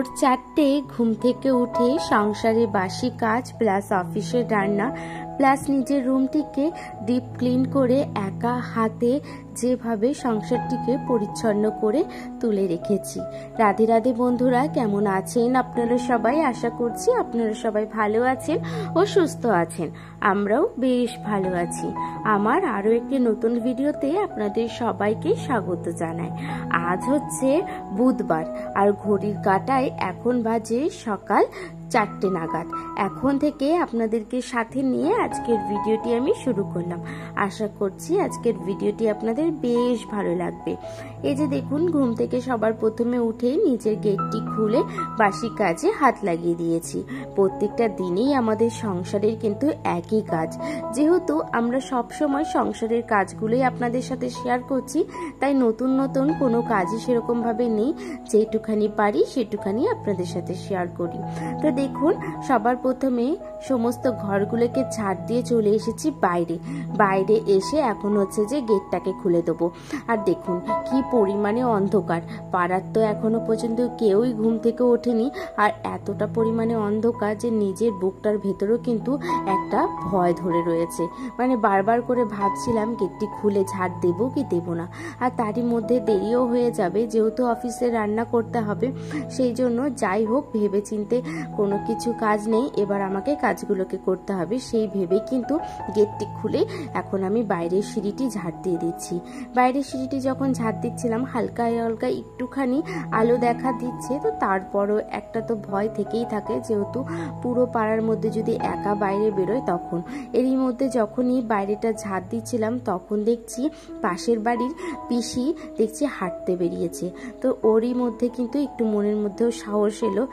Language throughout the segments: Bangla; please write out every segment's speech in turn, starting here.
ভোর 4টে ঘুম থেকে উঠে সংসারে বাসি কাজ প্লাস অফিসের রান্না প্লাস নিজের রুমটিকে ডিপ ক্লিন করে একা হাতে যেভাবে সংসারটিকে পরিচ্ছন্ন করে তুলে রেখেছি। রাধে রাধে বন্ধুরা, কেমন আছেন আপনারা সবাই? আশা করছি আপনারা সবাই ভালো আছেন ও সুস্থ আছেন। আমরাও বেশ ভালো আছি। আমার আরও একটি নতুন ভিডিওতে আপনাদের সবাইকে স্বাগত জানাই। আজ হচ্ছে বুধবার আর ঘড়ির কাঁটায় এখন বাজে সকাল 4টে নাগাদ। এখন থেকে আপনাদেরকে সাথে নিয়ে আজকের ভিডিওটি আমি শুরু করলাম। আশা করছি আজকের ভিডিওটি আপনাদের বেশ ভালো লাগবে। এই যে দেখুন, ঘুম থেকে সবার প্রথমে উঠেই নিজের গেটটি খুলে বাসি কাজে হাত লাগিয়ে দিয়েছি। প্রত্যেকটা দিনেই আমাদের সংসারের কিন্তু একই কাজ, যেহেতু আমরা সব সময় সংসারের কাজগুলোই আপনাদের সাথে শেয়ার করছি, তাই নতুন নতুন কোনো কাজই সেরকম ভাবে নেই। যেটুখানি পারি সেটুখানি আপনাদের সাথে শেয়ার করি। তো দেখুন, সবার প্রথমে সমস্ত ঘরগুলোকে ঝাড় দিয়ে চলে এসেছি বাইরে এসে এখন হচ্ছে যে গেটটাকে খুলে দেবো। আর দেখুন কি পরিমাণে অন্ধকার, পাড়ার তো এখনো পর্যন্ত কেউই ঘুম থেকে ওঠেনি। আর এতটা পরিমাণে অন্ধকার যে নিজের বুকটার ভেতরেও কিন্তু একটা ভয় ধরে রয়েছে। মানে বারবার করে ভাবছিলাম গেটটি খুলে ঝাড় দেবো কি দেবো না। আর তারই মধ্যে দেরিও হয়ে যাবে, যেহেতু অফিসে রান্না করতে হবে। সেই জন্য যাই হোক ভেবেচিন্তে কোনো কিছু কাজ নেই, এবার আমাকে কাজগুলোকে করতে হবে সেই ভেবে কিন্তু গেটটি খুলে এখন আমি বাইরের সিঁড়িটি ঝাড় দিয়ে দিচ্ছি। বাইরের সিঁড়িটি যখন ঝাড় দিচ্ছিলাম হালকা হালকা একটুখানি আলো দেখা দিচ্ছে, তো তারপরও একটা তো ভয় থেকেই থাকে, যেহেতু পুরো পাড়ার মধ্যে যদি একা বাইরে বেরোয় তখন। এরই মধ্যে যখনই বাইরেটা ঝাড় দিচ্ছিলাম তখন দেখছি পাশের বাড়ির পিসি দেখছি হাঁটতে বেরিয়েছে। তো ওরই মধ্যে কিন্তু একটু মনের মধ্যেও সাহস এলো।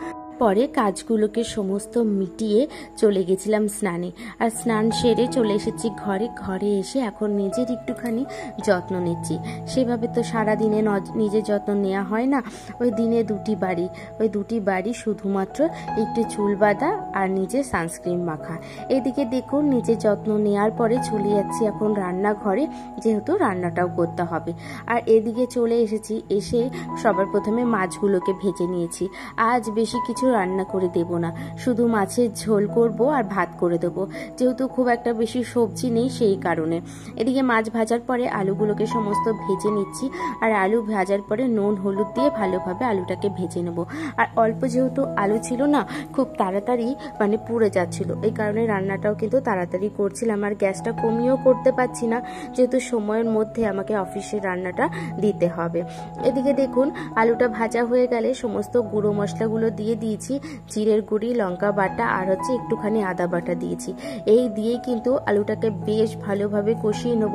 পরে কাজগুলোকে সমস্ত মিটিয়ে চলে গেছিলাম স্নানে। আর স্নান সেরে চলে এসেছি ঘরে এসে এখন নিজের একটুখানি যত্ন নিচ্ছি। সেভাবে তো সারাদিনে নিজের যত্ন নেওয়া হয় না। ওই দুটি বাড়ি শুধুমাত্র একটু চুল বাঁধা আর নিজের সানস্ক্রিন মাখা। এদিকে দেখুন নিজের যত্ন নেওয়ার পরে চলে যাচ্ছি এখন রান্নাঘরে, যেহেতু রান্নাটাও করতে হবে। আর এদিকে চলে এসেছি, এসে সবার প্রথমে মাছগুলোকে ভেজে নিয়েছি। আজ বেশি কিছু রান্না করে দেব না, শুধু মাছের ঝোল করব আর ভাত করে দেবো, যেহেতু খুব একটা বেশি সবজি নেই সেই কারণে। এদিকে মাছ ভাজার পরে আলুগুলোকে সমস্ত ভেজে নিচ্ছি। আর আলু ভাজার পরে নুন হলুদ দিয়ে ভালোভাবে আলুটাকে ভেজে নেব। আর অল্প যেহেতু আলু ছিল না, খুব তাড়াতাড়ি মানে পুড়ে যাচ্ছিল, এই কারণে রান্নাটাও কিন্তু তাড়াতাড়ি করছিলাম। আর গ্যাসটা কমিয়েও করতে পারছি না, যেহেতু সময়ের মধ্যে আমাকে অফিসের রান্নাটা দিতে হবে। এদিকে দেখুন আলুটা ভাজা হয়ে গেলে সমস্ত গুঁড়ো মশলাগুলো দিয়ে দিয়েছি। জিরের গুঁড়ি, লঙ্কা বাটা আর হচ্ছে একটুখানি আদা বাটা দিয়েছি। এই দিয়ে কিন্তু আলুটাকে বেশ ভালোভাবে কষিয়ে নেব।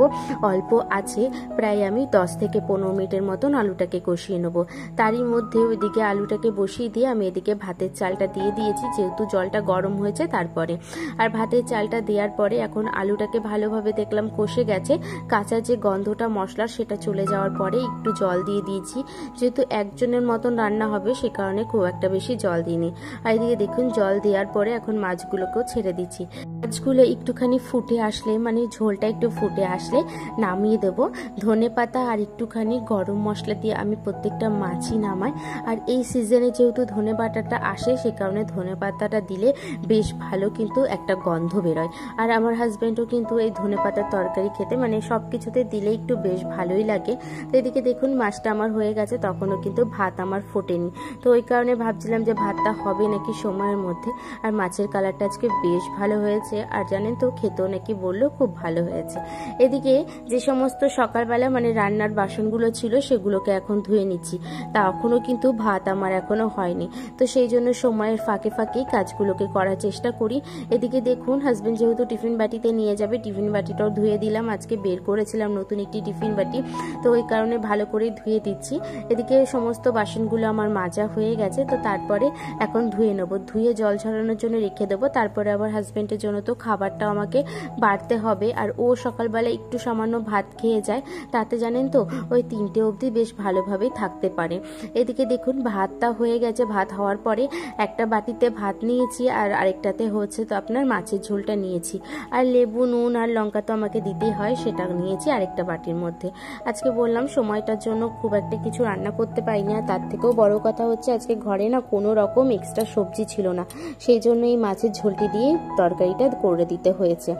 অল্প আছে, প্রায় আমি 10 থেকে 15 মিনিটের মতন আলুটাকে কষিয়ে নেব। তারই মধ্যে ওইদিকে আলুটাকে বসিয়ে দিয়ে আমি এদিকে ভাতের চালটা দিয়ে দিয়েছি, যেহেতু জলটা গরম হয়েছে তারপরে। আর ভাতের চালটা দেওয়ার পরে এখন আলুটাকে ভালোভাবে দেখলাম কষে গেছে। কাঁচা যে গন্ধটা মশলার সেটা চলে যাওয়ার পরে একটু জল দিয়ে দিয়েছি, যেহেতু একজনের মতন রান্না হবে সে কারণে খুব একটা বেশি জল দিইনি। আর এদিকে দেখুন জল দেওয়ার পরে এখন মাছগুলোকেও ছেড়ে দিচ্ছি। মাছগুলো একটুখানি ফুটে আসলে, মানে ঝোলটা একটু ফুটে আসলে নামিয়ে দেব। ধনেপাতা আর একটুখানি গরম মশলা দিয়ে আমি প্রত্যেকটা মাছই নামাই। আর এই সিজনে যেহেতু ধনে বাটাটা আসে সে কারণে ধনে পাতাটা দিলে বেশ ভালো কিন্তু একটা গন্ধ বেরোয়। আর আমার হাজব্যান্ডও কিন্তু এই ধনে পাতার তরকারি খেতে মানে সব কিছুতে দিলে একটু বেশ ভালোই লাগে। তো এদিকে দেখুন মাছটা আমার হয়ে গেছে, তখনও কিন্তু ভাত আমার ফোটেনি। তো ওই কারণে ভাবছিলাম যে ভাতটা হবে নাকি সময়ের মধ্যে। আর মাছের কালারটা আজকে বেশ ভালো হয়েছে, আর জানেন তো খেতেও নাকি বললো খুব ভালো হয়েছে। এদিকে যে সমস্ত সকালবেলা মানে রান্নার বাসনগুলো ছিল সেগুলোকে এখন ধুয়ে নিচ্ছি। তা এখনও কিন্তু ভাত আমার এখনো হয়নি, তো সেই জন্য সময়ের ফাঁকে ফাঁকেই কাজগুলোকে করার চেষ্টা করি। এদিকে দেখুন হাজবেন্ড যেহেতু টিফিন বাটিতে নিয়ে যাবে, টিফিন বাটিটাও ধুয়ে দিলাম। আজকে বের করেছিলাম নতুন একটি টিফিন বাটি, তো ওই কারণে ভালো করে ধুয়ে দিচ্ছি। এদিকে সমস্ত বাসনগুলো আমার মাজা হয়ে গেছে, তো তারপরে এখন ধুয়ে নেবো, ধুয়ে জল ঝরানোর জন্য রেখে দেবো। তারপরে আবার হাজব্যান্ডের জন্য তো খাবারটাও আমাকে বাড়তে হবে। আর ও সকালবেলা একটু সামান্য ভাত খেয়ে যায়, তাতে জানেন তো ওই 3টে অবধি বেশ ভালোভাবেই থাকতে পারে। এদিকে দেখুন ভাতটা হয়ে গেছে। ভাত হওয়ার পরে একটা বাটিতে ভাত নিয়েছি আর আরেকটাতে হচ্ছে তো আপনার মাছের ঝোলটা নিয়েছি, আর লেবু, নুন আর লঙ্কা তো আমাকে দিতেই হয়, সেটা নিয়েছি আরেকটা বাটির মধ্যে। আজকে বললাম সময়টার জন্য খুব একটা কিছু রান্না করতে পারিনি, আর তার থেকেও বড় কথা হচ্ছে আজকে ঘরে না কোনো রকম এক্সট্রা সবজি ছিল না, সেই জন্য এই মাছের ঝোলটি দিয়ে তরকারিটা করে দিতে হয়েছে।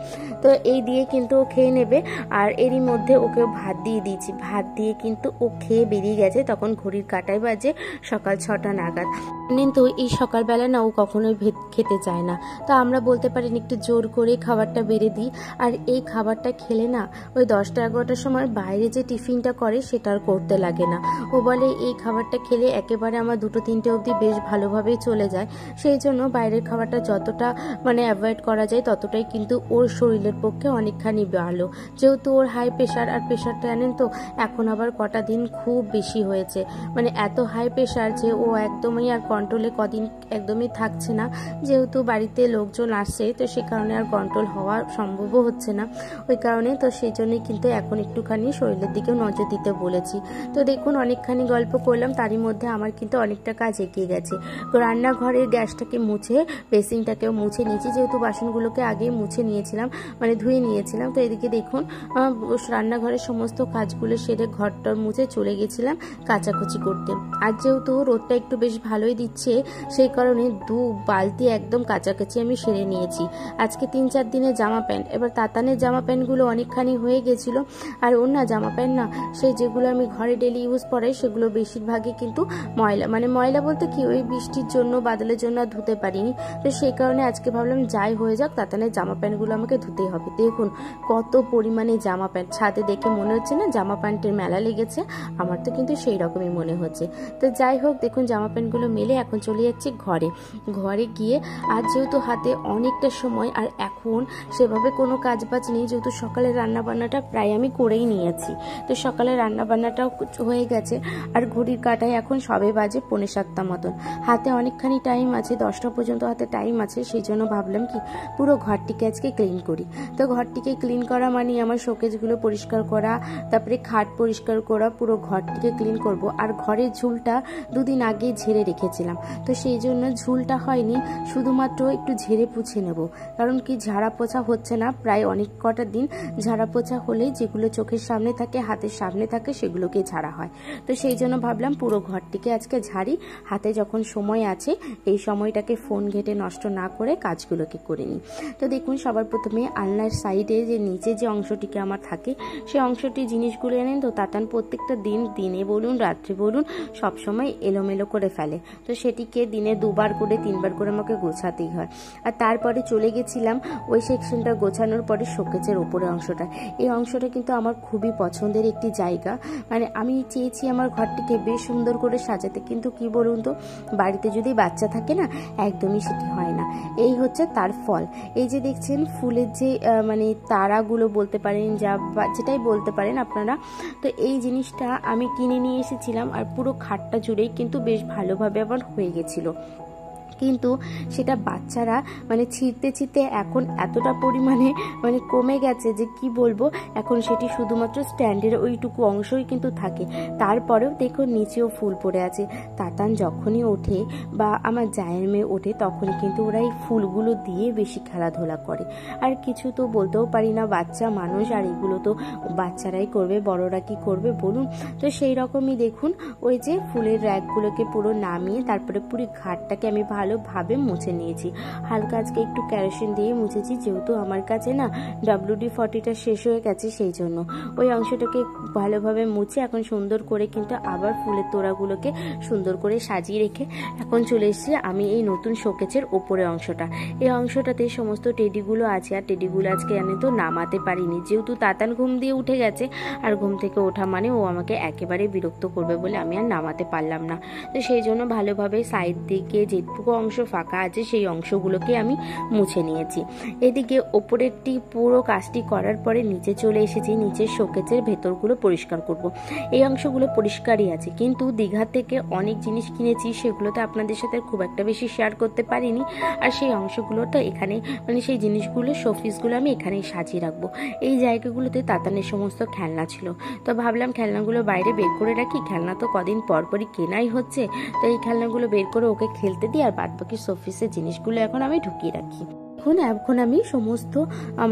তো এই দিয়ে কিন্তু ও খেয়ে নেবে। আর এরই মধ্যে ওকে ভাত দিয়ে দিয়েছি, ভাত দিয়ে কিন্তু ও খেয়ে বেরিয়ে গেছে। তখন ঘড়ির কাঁটায় বাজে সকাল 6টা নাগাদ। কিন্তু এই সকালবেলা না ও কখনোই খেতে চায় না, তো আমরা বলতে পারি একটু জোর করে খাবারটা বেড়ে দিই। আর এই খাবারটা খেলে না ওই 10টা-11টার সময় বাইরে যে টিফিনটা করে সেটা আর করতে লাগে না। ও বলে এই খাবারটা খেলে একেবারে আমার 2-3টে অবধি বেশ ভালোভাবেই চলে যায়, সেই জন্য বাইরের খাবারটা যতটা অ্যাভয়েড করা যায় ততটাই কিন্তু ওর শরীরের পক্ষে অনেকখানি ভালো। যেহেতু ওর হাই প্রেশার, আর প্রেশারটা জানেন তো এখন আবার কটা দিন খুব বেশি হয়েছে, এত হাই প্রেশার যে ও একদমই আর কন্ট্রোলে কদিন একদমই থাকছে না। যেহেতু বাড়িতে লোকজন আসছে তো সে কারণে আর কন্ট্রোল হওয়া সম্ভবও হচ্ছে না, ওই কারণে তো সেই জন্যই কিন্তু এখন একটুখানি শরীরের দিকেও নজর দিতে বলেছি। তো দেখুন অনেকখানি গল্প করলাম, তারই মধ্যে আমার কিন্তু অনেকটা কাজ এগিয়ে গেছে। তো রান্নাঘরের গ্যাসটাকে মুছে বেসিনটাকেও মুছে নিয়েছি, যেহেতু বাসনগুলোকে আগেই মুছে নিয়েছিলাম, ধুয়ে নিয়েছিলাম। তো এদিকে দেখুন রান্নাঘরের সমস্ত কাজগুলো সেরে ঘরটার মুছে চলে গেছিলাম কাচাকুচি করতে। আর যেহেতু রোদটা একটু বেশ ভালোই দিচ্ছে সেই কারণে 2 বালতি একদম কাচাকাচি আমি সেরে নিয়েছি। আজকে 3-4 দিনের জামা প্যান্ট, এবার তাতানের জামা প্যান্টগুলো অনেকখানি হয়ে গেছিলো। আর ওর না জামা প্যান্ট না সেই যেগুলো আমি ঘরে ডেলি ইউজ করাই সেগুলো বেশিরভাগই কিন্তু ময়লা, ময়লা বলতে কি ওই বৃষ্টির জন্য বাদলের জন্য আর ধুতে পারিনি। তো সেই কারণে আজকে ভাবলাম যাই হয়ে যাক তাতানের জামা প্যান্টগুলো আমাকে ধুতেই হবে। দেখুন কত পরিমাণে জামা প্যান্ট, ছাদে দেখে মনে হচ্ছে না জামা প্যান্টের মেলা লেগেছে, আমার তো কিন্তু সেই রকমই মনে হচ্ছে। তো যাই হোক দেখুন জামা প্যান্টগুলো মেলে এখন চলে যাচ্ছি ঘরে গিয়ে। আর যেহেতু হাতে অনেকটা সময় আর এখন সেভাবে কোনো কাজ বাজ নেই, যেহেতু সকালে রান্নাবান্নাটা প্রায় আমি করেই নিয়েছি, তো সকালে রান্নাবান্নাটাও হয়ে গেছে। আর ঘড়ির কাঁটায় এখন সবে বাজে 6:45 মতন, হাতে অনেকখানি টাইম আছে, 10টা পর্যন্ত হাতে টাইম আছে। সেই জন্য ভাবলাম কি পুরো ঘরটিকে আজকে ক্লিন করি। তো ঘরটিকে ক্লিন করা মানে আমার শোকেসগুলো পরিষ্কার করা, তারপরে খাট পরিষ্কার করা, পুরো ঘরটিকে ক্লিন করব। আর ঘরের ঝুলটা 2 দিন আগে ঝেড়ে রেখেছিলাম, তো সেই জন্য ঝুলটা হয়নি, শুধুমাত্র একটু ঝেড়ে পুছে নেব। কারণ কি ঝাড়া পোছা হচ্ছে না, প্রায় অনেক কটা দিন ঝাড়া পোছা হলেই যেগুলো চোখের সামনে থাকে, হাতের সামনে থাকে, সেগুলোকে ঝাড়া হয়। তো সেই জন্য ভাবলাম পুরো ঘরটিকে আজকে ঝাড়ি, হাতে যখন সময় আছে এই সময়টাকে ফোন ঘেটে নষ্ট না করে কাজগুলোকে করে নিই। তো দেখুন সবার প্রথমে আলনার সাইডে যে নিচে যে অংশটিকে আমার থাকে সেই অংশটি জিনিসগুলো এনেন তো তাতান প্রত্যেকটা দিনে বলুন রাত্রে বলুন সবসময় এলোমেলো করে ফেলে, তো সেটিকে দিনে 2বার করে 3বার করে আমাকে গোছাতেই হয়। আর তারপরে চলে গেছিলাম ওই সেকশনটা গোছানোর পরে শোকেসের ওপরে অংশটা, এই অংশটা কিন্তু আমার খুবই পছন্দের একটি জায়গা। আমি চেয়েছি আমার ঘরটিকে বেশ সুন্দর করে সাজাতে, কিন্তু কি বলুন তো বাড়িতে যদি বাচ্চা থাকে না একদমই সেটি হয় না, এই হচ্ছে তার ফল। এই যে দেখছেন ফুলের যে তারাগুলো বলতে পারেন, যেটাই বলতে পারেন আপনারা, তো এই জিনিসটা আমি কিনে নিয়ে এসেছিলাম আর পুরো খাটটা জুড়েই কিন্তু বেশ ভালোভাবে আবার হয়ে গেছিল। কিন্তু সেটা বাচ্চারা ছিঁড়তে এখন এতটা পরিমাণে কমে গেছে যে কি বলবো, এখন সেটি শুধুমাত্র স্ট্যান্ডের ওইটুকু অংশই কিন্তু থাকে। তারপরেও দেখো নিচেও ফুল পড়ে আছে। তাতান যখনই ওঠে বা আমার জায়ের মেয়ে ওঠে তখনই কিন্তু ওরা এই ফুলগুলো দিয়ে বেশি খেলাধুলা করে। আর কিছু তো বলতেও পারি না, বাচ্চা মানুষ, আর এগুলো তো বাচ্চারাই করবে, বড়রা কি করবে বলুন। তো সেই রকমই দেখুন ওই যে ফুলের র্যাকগুলোকে পুরো নামিয়ে তারপরে পুরো ঘাটটাকে আমি ভালোভাবে মুছে নিয়েছি। হালকা আজকে একটু কেরোসিন দিয়ে মুছেছি, যেহেতু আমার কাছে না WD-40টা শেষ হয়ে গেছে, সেই জন্য ওই অংশটাকে ভালোভাবে মুছে এখন সুন্দর করে কিন্তু আবার ফুলের তোড়াগুলোকে সুন্দর করে সাজিয়ে রেখে এখন চলে এসেছি আমি এই নতুন শোকেসের ওপরে অংশটা। এই অংশটাতে সমস্ত টেডিগুলো আছে, আর টেডিগুলো আজকে আমি তো নামাতে পারিনি, যেহেতু তাতান ঘুম দিয়ে উঠে গেছে, আর ঘুম থেকে ওঠা মানে ও আমাকে একেবারে বিরক্ত করবে বলে আমি আর নামাতে পারলাম না। তো সেই জন্য ভালোভাবে সাইড দিকে যেটুকু যেটুকু অংশ ফাঁকা আছে সেই অংশগুলোকে আমি মুছে নিয়েছি। এদিকে ওপরেরটি পুরো কাজটি করার পরে নিচে চলে এসেছি, নিচের শোকেসের ভেতরগুলো পরিষ্কার করব। এই অংশগুলো পরিষ্কারই আছে, কিন্তু দীঘা থেকে অনেক জিনিস কিনেছি, সেগুলোতে আপনাদের সাথে খুব একটা বেশি শেয়ার করতে পারিনি। আর সেই অংশগুলোটা এখানে মানে সেই জিনিসগুলো শোপিসগুলো আমি এখানেই সাজিয়ে রাখবো। এই জায়গাগুলোতে তাতানের সমস্ত খেলনা ছিল, তো ভাবলাম খেলনাগুলো বাইরে বের করে রাখি, খেলনা তো কদিন পরপরই কেনাই হচ্ছে, তো এই খেলনাগুলো বের করে ওকে খেলতে দিই, আর বাদবাকি শোপিসের জিনিসগুলো এখন আমি ঢুকিয়ে রাখি। এখন আমি সমস্ত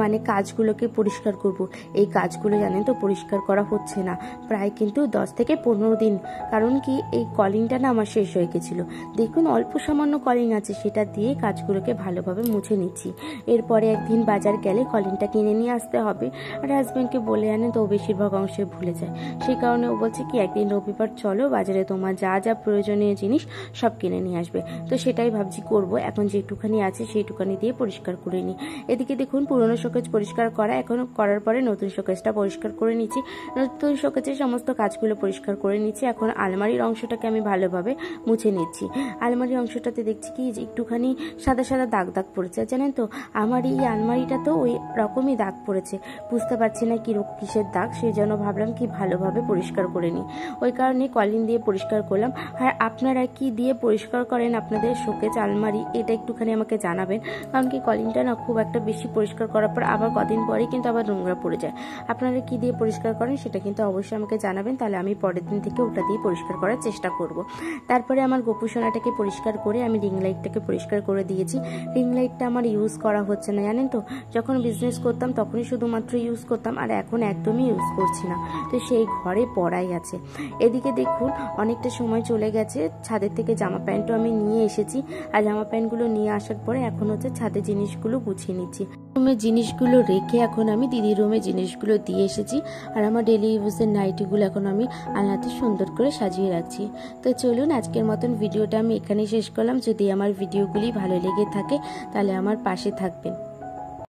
মানে কাজগুলোকে পরিষ্কার করব। এই কাজগুলো জানেন তো পরিষ্কার করা হচ্ছে না প্রায় কিন্তু 10 থেকে 15 দিন, কারণ কি এই কলিংটা না আমার শেষ হয়ে গেছিলো। দেখুন অল্প সামান্য কলিং আছে, সেটা দিয়ে কাজগুলোকে ভালোভাবে মুছে নিচ্ছি। এরপরে একদিন বাজার গেলে কলিংটা কিনে নিয়ে আসতে হবে, আর হাজব্যান্ডকে বলে আনে তো বেশিরভাগ অংশে ভুলে যায়, সেই কারণে ও বলছে কি একদিন রবিবার চলো বাজারে, তোমার যা যা প্রয়োজনীয় জিনিস সব কিনে নিয়ে আসবে। তো সেটাই ভাবছি করব। এখন যেটুখানি আছে সেইটুখানি দিয়ে পরিষ্কার করে নিই। এদিকে দেখুন পুরনো শোকেস পরিষ্কার করা, এখন করার পরে নতুন শোকেসটা পরিষ্কার করে নিচ্ছি। নতুন শোকেসের সমস্ত কাজগুলো পরিষ্কার করে নিচ্ছি। এখন আলমারির অংশটাকে আমি ভালোভাবে মুছে নিচ্ছি। আলমারির অংশটাতে দেখছি কি একটুখানি সাদা সাদা দাগ দাগ পড়েছে, জানেন তো আমার এই আলমারিটা তো ওই রকমই দাগ পড়েছে, বুঝতে পারছি না কিসের দাগ, সেই জন্য ভাবলাম কি ভালোভাবে পরিষ্কার করে নিই। ওই কারণে কলিং দিয়ে পরিষ্কার করলাম। আর আপনারা কি দিয়ে পরিষ্কার করেন আপনাদের শোকেস আলমারি, এটা একটুখানি আমাকে জানাবেন, কারণ কি কলিংটা না খুব একটা বেশি পরিষ্কার করার পর আবার কদিন পরেই কিন্তু আবার নোংরা পড়ে যায়। আপনারা কি দিয়ে পরিষ্কার করেন সেটা কিন্তু অবশ্যই আমাকে জানাবেন, তাহলে আমি পরের দিন থেকে ওটা দিয়ে পরিষ্কার করার চেষ্টা করব। তারপরে আমার গোপু সোনাটাকে পরিষ্কার করে আমি রিং লাইটটাকে পরিষ্কার করে দিয়েছি। রিং লাইটটা আমার ইউজ করা হচ্ছে না, জানেন তো যখন বিজনেস করতাম তখনই শুধুমাত্র ইউজ করতাম, আর এখন একদমই ইউজ করছি না, তো সেই ঘরে পড়াই আছে। এদিকে দেখুন অনেকটা সময় চলে গেছে, ছাদের থেকে জামা প্যান্টও আমি নিয়ে এসেছি, আর জামা প্যান্টগুলো নিয়ে আসার পরে এখন হচ্ছে ছাদে জিনিসগুলো গুছিয়ে নিচ্ছি। রুমে জিনিসগুলো রেখে এখন আমি দিদির রুমে জিনিসগুলো দিয়ে এসেছি, আর আমার ডেলি ইউজের নাইটিগুলো এখন আমি আলনাতে সুন্দর করে সাজিয়ে রাখছি। তো চলুন আজকের মতন ভিডিওটা আমি এখানেই শেষ করলাম। যদি আমার ভিডিওগুলি ভালো লেগে থাকে তাহলে আমার পাশে থাকবেন।